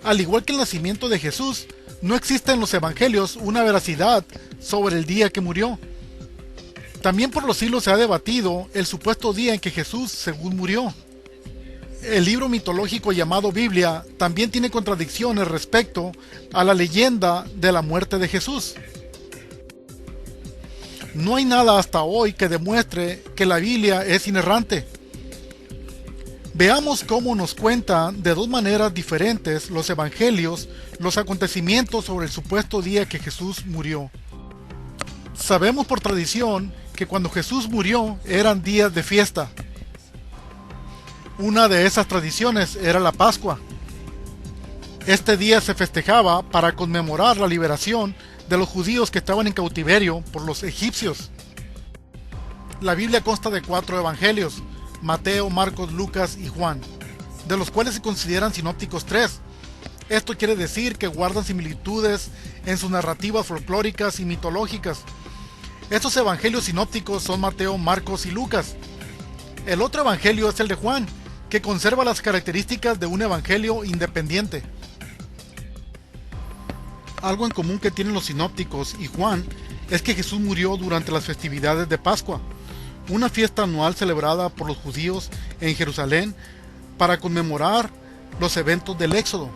Al igual que el nacimiento de Jesús, no existe en los evangelios una veracidad sobre el día que murió. También por los siglos se ha debatido el supuesto día en que Jesús según murió. El libro mitológico llamado Biblia también tiene contradicciones respecto a la leyenda de la muerte de Jesús. No hay nada hasta hoy que demuestre que la Biblia es inerrante. Veamos cómo nos cuentan de dos maneras diferentes los evangelios los acontecimientos sobre el supuesto día que Jesús murió. Sabemos por tradición que cuando Jesús murió eran días de fiesta. Una de esas tradiciones era la Pascua. Este día se festejaba para conmemorar la liberación de los judíos que estaban en cautiverio por los egipcios. La Biblia consta de 4 evangelios: Mateo, Marcos, Lucas y Juan, de los cuales se consideran sinópticos 3. Esto quiere decir que guardan similitudes en sus narrativas folclóricas y mitológicas. Estos evangelios sinópticos son Mateo, Marcos y Lucas. El otro evangelio es el de Juan, que conserva las características de un evangelio independiente. Algo en común que tienen los sinópticos y Juan es que Jesús murió durante las festividades de Pascua, una fiesta anual celebrada por los judíos en Jerusalén para conmemorar los eventos del Éxodo.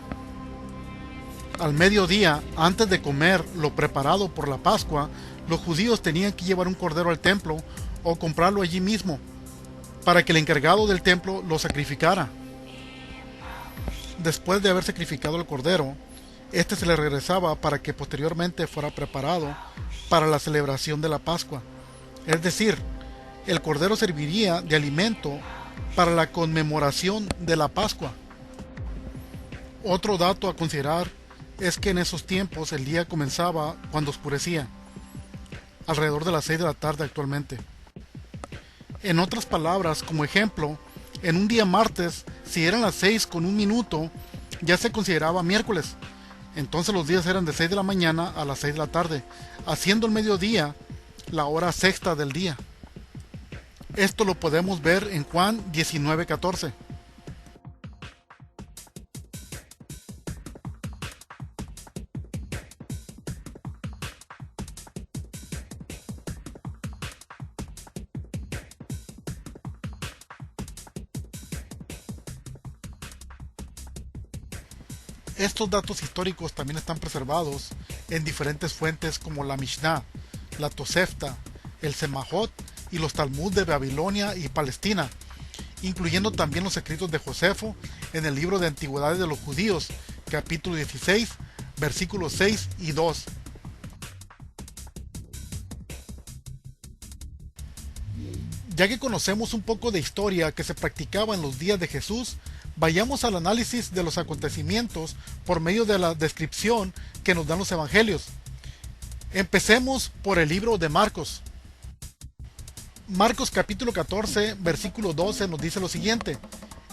Al mediodía, antes de comer lo preparado por la Pascua, los judíos tenían que llevar un cordero al templo o comprarlo allí mismo, para que el encargado del templo lo sacrificara. Después de haber sacrificado el cordero, este se le regresaba para que posteriormente fuera preparado para la celebración de la Pascua. Es decir, el cordero serviría de alimento para la conmemoración de la Pascua. Otro dato a considerar es que en esos tiempos el día comenzaba cuando oscurecía, alrededor de las 6 de la tarde actualmente. En otras palabras, como ejemplo, en un día martes, si eran las 6:01, ya se consideraba miércoles. Entonces los días eran de 6 de la mañana a las 6 de la tarde, haciendo el mediodía la hora sexta del día. Esto lo podemos ver en Juan 19:14. Estos datos históricos también están preservados en diferentes fuentes como la Mishnah, la Tosefta, el Semahot y los Talmud de Babilonia y Palestina, incluyendo también los escritos de Josefo en el libro de Antigüedades de los Judíos, capítulo 16, versículos 6 y 2. Ya que conocemos un poco de historia que se practicaba en los días de Jesús, vayamos al análisis de los acontecimientos por medio de la descripción que nos dan los evangelios. Empecemos por el libro de Marcos. Marcos capítulo 14, versículo 12 nos dice lo siguiente: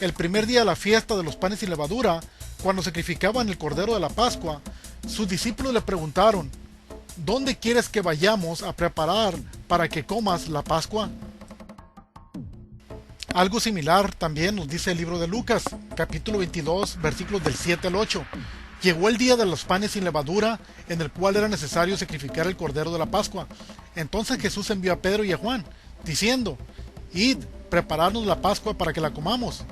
el primer día de la fiesta de los panes sin levadura, cuando sacrificaban el cordero de la Pascua, sus discípulos le preguntaron: ¿dónde quieres que vayamos a preparar para que comas la Pascua? Algo similar también nos dice el libro de Lucas, capítulo 22, versículos del 7 al 8. Llegó el día de los panes sin levadura, en el cual era necesario sacrificar el cordero de la Pascua. Entonces Jesús envió a Pedro y a Juan, diciendo: id, prepararnos la Pascua para que la comamos.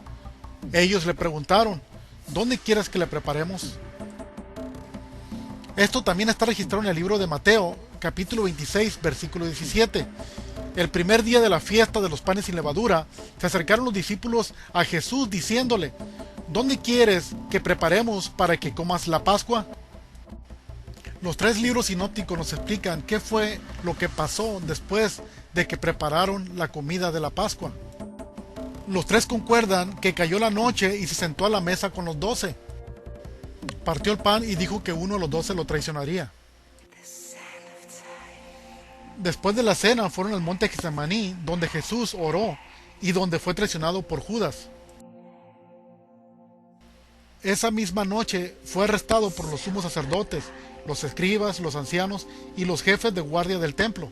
Ellos le preguntaron: ¿dónde quieres que la preparemos? Esto también está registrado en el libro de Mateo, capítulo 26, versículo 17. El primer día de la fiesta de los panes sin levadura, se acercaron los discípulos a Jesús diciéndole: ¿dónde quieres que preparemos para que comas la Pascua? Los 3 libros sinópticos nos explican qué fue lo que pasó después de que prepararon la comida de la Pascua. Los 3 concuerdan que cayó la noche y se sentó a la mesa con los 12. Partió el pan y dijo que uno de los 12 lo traicionaría. Después de la cena fueron al monte Getsemaní, donde Jesús oró y donde fue traicionado por Judas. Esa misma noche fue arrestado por los sumos sacerdotes, los escribas, los ancianos y los jefes de guardia del templo.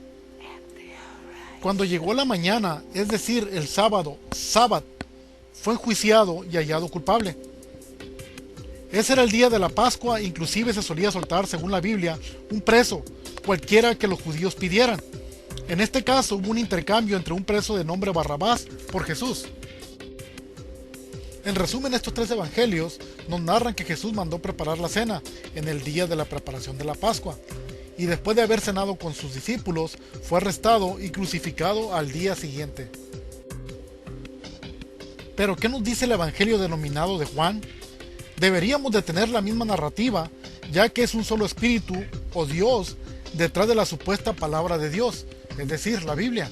Cuando llegó la mañana, es decir, el sábado, sábat, fue enjuiciado y hallado culpable. Ese era el día de la Pascua, inclusive se solía soltar, según la Biblia, un preso, cualquiera que los judíos pidieran. En este caso hubo un intercambio entre un preso de nombre Barrabás por Jesús. En resumen, estos tres evangelios nos narran que Jesús mandó preparar la cena en el día de la preparación de la Pascua, y después de haber cenado con sus discípulos, fue arrestado y crucificado al día siguiente. Pero, ¿qué nos dice el evangelio denominado de Juan? Deberíamos de tener la misma narrativa, ya que es un solo espíritu o Dios detrás de la supuesta palabra de Dios, es decir, la Biblia.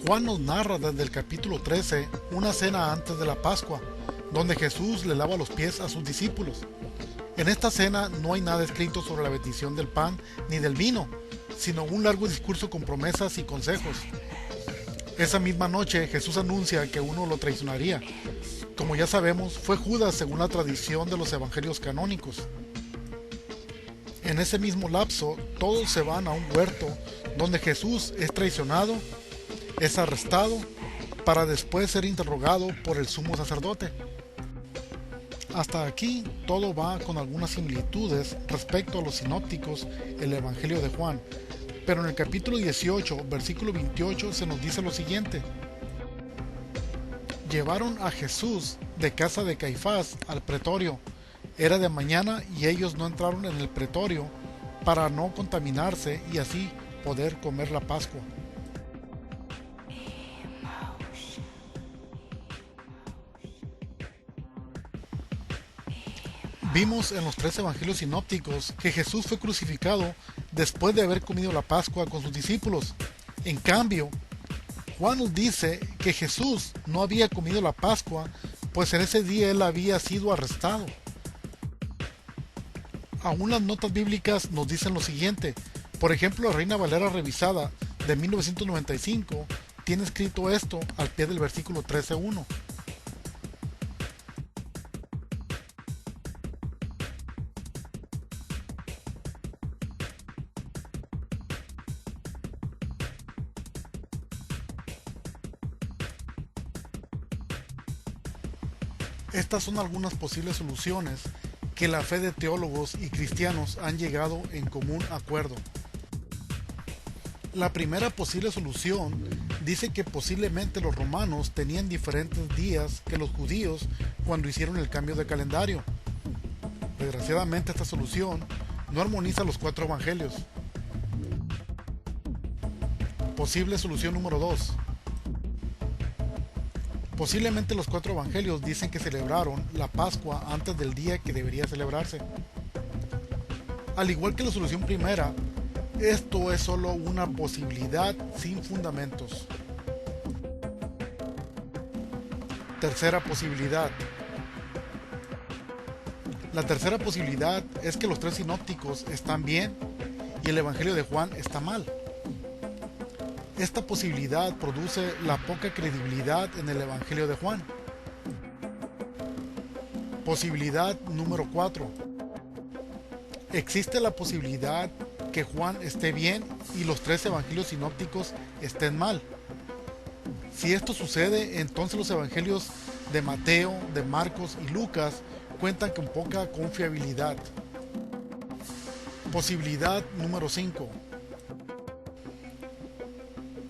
Juan nos narra desde el capítulo 13 una cena antes de la Pascua, donde Jesús le lava los pies a sus discípulos. En esta cena no hay nada escrito sobre la bendición del pan ni del vino, sino un largo discurso con promesas y consejos. Esa misma noche Jesús anuncia que uno lo traicionaría. Como ya sabemos, fue Judas según la tradición de los evangelios canónicos. En ese mismo lapso, todos se van a un huerto donde Jesús es traicionado, es arrestado, para después ser interrogado por el sumo sacerdote. Hasta aquí todo va con algunas similitudes respecto a los sinópticos, el Evangelio de Juan, pero en el capítulo 18, versículo 28 se nos dice lo siguiente: llevaron a Jesús de casa de Caifás al pretorio. Era de mañana y ellos no entraron en el pretorio para no contaminarse y así poder comer la Pascua. Vimos en los tres evangelios sinópticos que Jesús fue crucificado después de haber comido la Pascua con sus discípulos. En cambio, Juan nos dice que Jesús no había comido la Pascua, pues en ese día él había sido arrestado. Aún las notas bíblicas nos dicen lo siguiente. Por ejemplo, la Reina Valera revisada de 1995 tiene escrito esto al pie del versículo 13:1. Estas son algunas posibles soluciones que la fe de teólogos y cristianos han llegado en común acuerdo. La primera posible solución dice que posiblemente los romanos tenían diferentes días que los judíos cuando hicieron el cambio de calendario. Desgraciadamente esta solución no armoniza los cuatro evangelios. Posible solución número 2. Posiblemente los cuatro evangelios dicen que celebraron la Pascua antes del día que debería celebrarse. Al igual que la solución primera, esto es solo una posibilidad sin fundamentos. Tercera posibilidad. La tercera posibilidad es que los tres sinópticos están bien y el evangelio de Juan está mal. Esta posibilidad produce la poca credibilidad en el Evangelio de Juan. Posibilidad número 4. Existe la posibilidad que Juan esté bien y los tres evangelios sinópticos estén mal. Si esto sucede, entonces los evangelios de Mateo, de Marcos y Lucas cuentan con poca confiabilidad. Posibilidad número 5.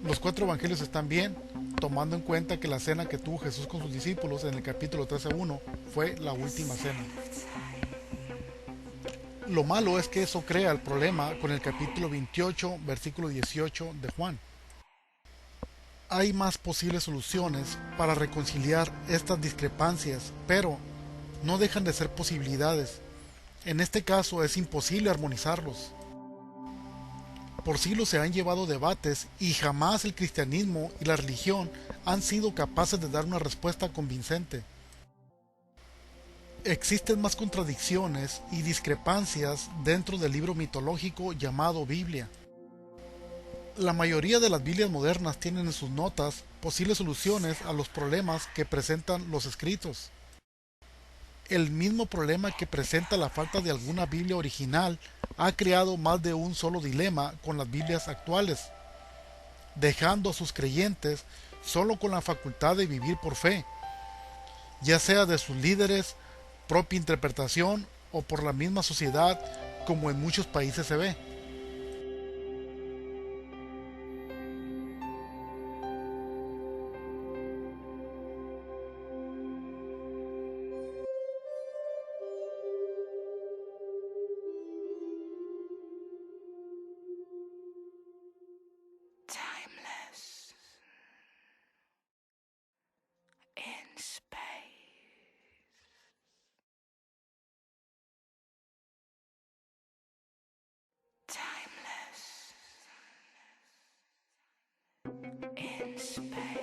Los cuatro evangelios están bien, tomando en cuenta que la cena que tuvo Jesús con sus discípulos en el capítulo 13:1 fue la última cena. Lo malo es que eso crea el problema con el capítulo 28, versículo 18 de Juan. Hay más posibles soluciones para reconciliar estas discrepancias, pero no dejan de ser posibilidades. En este caso es imposible armonizarlos. Por siglos se han llevado debates y jamás el cristianismo y la religión han sido capaces de dar una respuesta convincente. Existen más contradicciones y discrepancias dentro del libro mitológico llamado Biblia. La mayoría de las Biblias modernas tienen en sus notas posibles soluciones a los problemas que presentan los escritos. El mismo problema que presenta la falta de alguna Biblia original ha creado más de un solo dilema con las Biblias actuales, dejando a sus creyentes solo con la facultad de vivir por fe, ya sea de sus líderes, propia interpretación o por la misma sociedad, como en muchos países se ve. Timeless in space. Timeless in space.